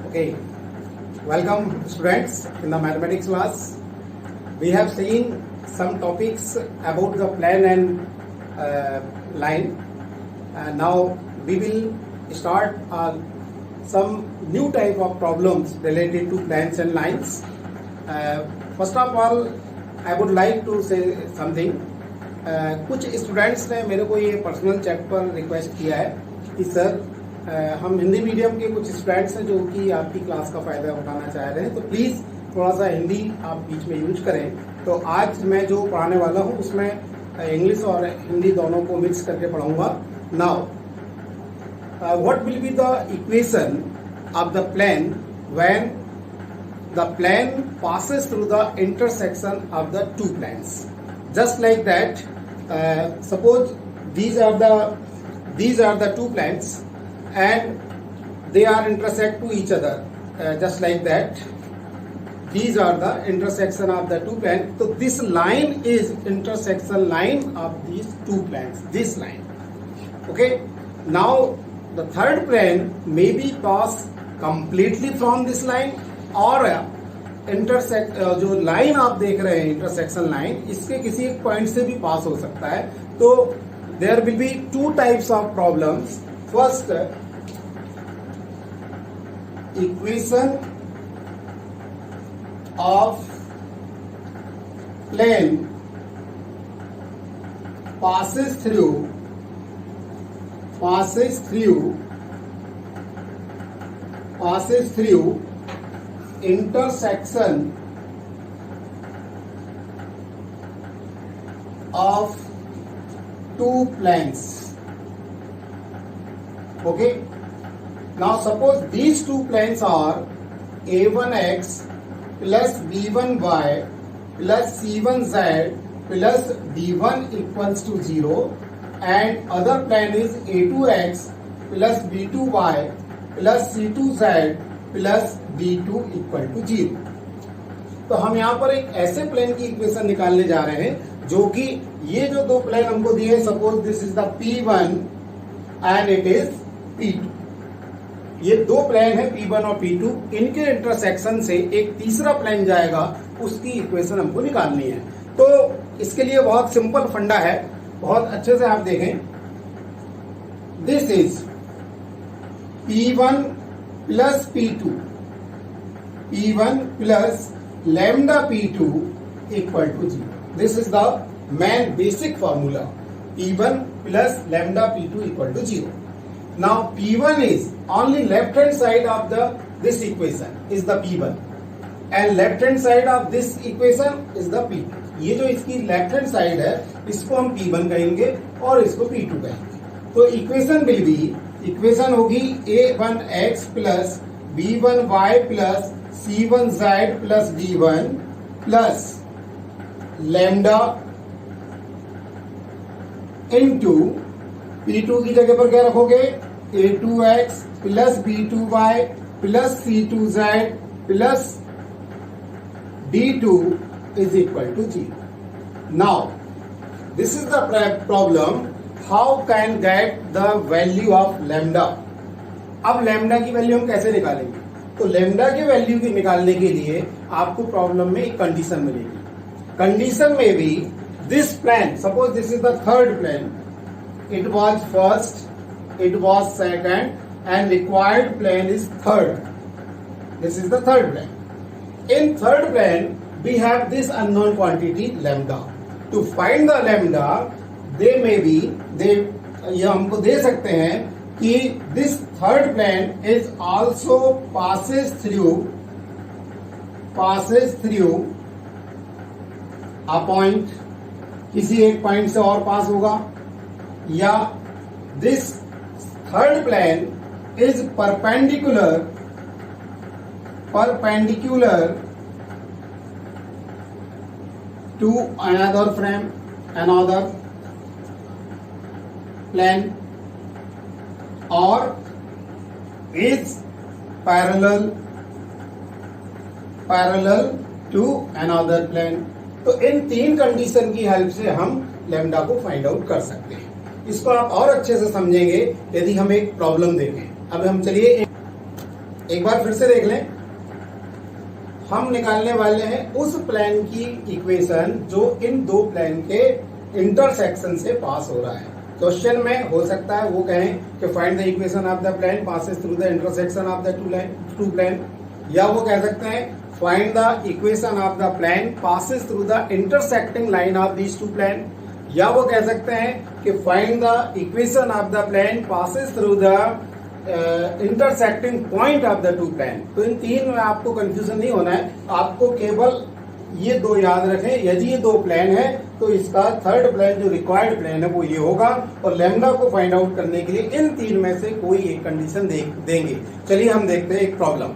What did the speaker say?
Okay, welcome students in the mathematics class. We have seen some topics about the plane and line. Now we will start some new type of problems related to planes and lines. First of all, I would like to say something. कुछ students ने मेरे को ये personal chat पर request किया है कि sir हम हिंदी मीडियम के कुछ स्टूडेंट्स हैं जो कि आपकी क्लास का फायदा उठाना चाह रहे हैं, तो प्लीज थोड़ा सा हिंदी आप बीच में यूज करें। तो आज मैं जो पढ़ाने वाला हूँ उसमें इंग्लिश और हिंदी दोनों को मिक्स करके पढ़ाऊंगा। Now what will be the equation of the plane when the plane passes through the intersection of the two planes. Just like that, suppose these are the two planes and they are intersect to each other. Just like that, these are the intersection of the two planes. So this line is intersection line of these two planes. This line. Okay. Now the third plane may be passed completely from this line और intersect जो line आप देख रहे हैं intersection line, इसके किसी एक point से भी पास हो सकता है। तो there will be two types of problems. First, equation of plane passes through intersection of two planes. Okay, now suppose these two planes are a1x plus b1y plus c1z plus d1 equals to 0 and other plane is a2x plus b2y plus c2z plus b2 equal to 0। तो हम यहाँ पर एक ऐसे plane की equation निकालने जा रहे हैं जो कि ये जो दो प्लेन हमको दिए हैं, suppose this is the P1 and it is P2। ये दो प्लेन है P1 और P2, इनके इंटरसेक्शन से एक तीसरा प्लेन जाएगा, उसकी इक्वेशन हमको निकालनी है। तो इसके लिए बहुत सिंपल फंडा है, बहुत अच्छे से आप देखें। This is P1 plus P2, P1 plus lambda P2 equal to 0. This is the main basic formula. P1 plus lambda P2 equal to 0. Now P1 is only left hand side of this equation is the P1 and left hand side of this equation is the P2. ये जो इसकी left hand side है इसको हम P1 कहेंगे और इसको P2 कहेंगे। तो इक्वेशन होगी a1x plus b1y plus c1z plus d1 plus lambda into p2 की जगह पर क्या रखोगे, a2x plus b2y plus c2z plus d2 is equal to 0. Now this is the problem. How can get the value of lambda? अब lambda की value हम कैसे निकालेंगे? तो लैम्डा की वैल्यू की निकालने के लिए आपको प्रॉब्लम में एक कंडीशन मिलेगी। कंडीशन में भी this plane, suppose this is the third plane, it was first, it was second and required plane is third. This is the third plane. In third plane we have this unknown quantity lambda. To find the lambda ये हमको दे सकते हैं कि this third plane is also passes through a point, किसी एक point से और पास होगा, या this third plane is perpendicular to another plane or is parallel to another plane। तो इन तीन कंडीशन की हेल्प से हम लैम्डा को फाइंड आउट कर सकते हैं। इसको आप और अच्छे से समझेंगे यदि हम एक प्रॉब्लम देखें। अब हम चलिए एक बार फिर से देख लें। हम निकालने वाले हैं उस प्लेन की इक्वेशन जो इन दो प्लेन के इंटरसेक्शन से पास हो रहा है। क्वेश्चन में हो सकता है वो कहें कि find the equation of the plane passes through the intersection of the two plane, या वो कह सकते हैं find the equation of the plane passes through the intersecting line of these two plane, या वो कह सकते हैं कि find the equation of the plane passes through the intersecting point of the two plane. तो इन तीन में आपको कंफ्यूजन नहीं होना है, आपको केवल ये दो याद रखें। यदि ये दो प्लेन है तो इसका थर्ड प्लेन जो रिक्वायर्ड प्लेन है वो ये होगा, और लैम्डा को फाइंड आउट करने के लिए इन तीन में से कोई एक कंडीशन देंगे। चलिए हम देखते हैं एक प्रॉब्लम।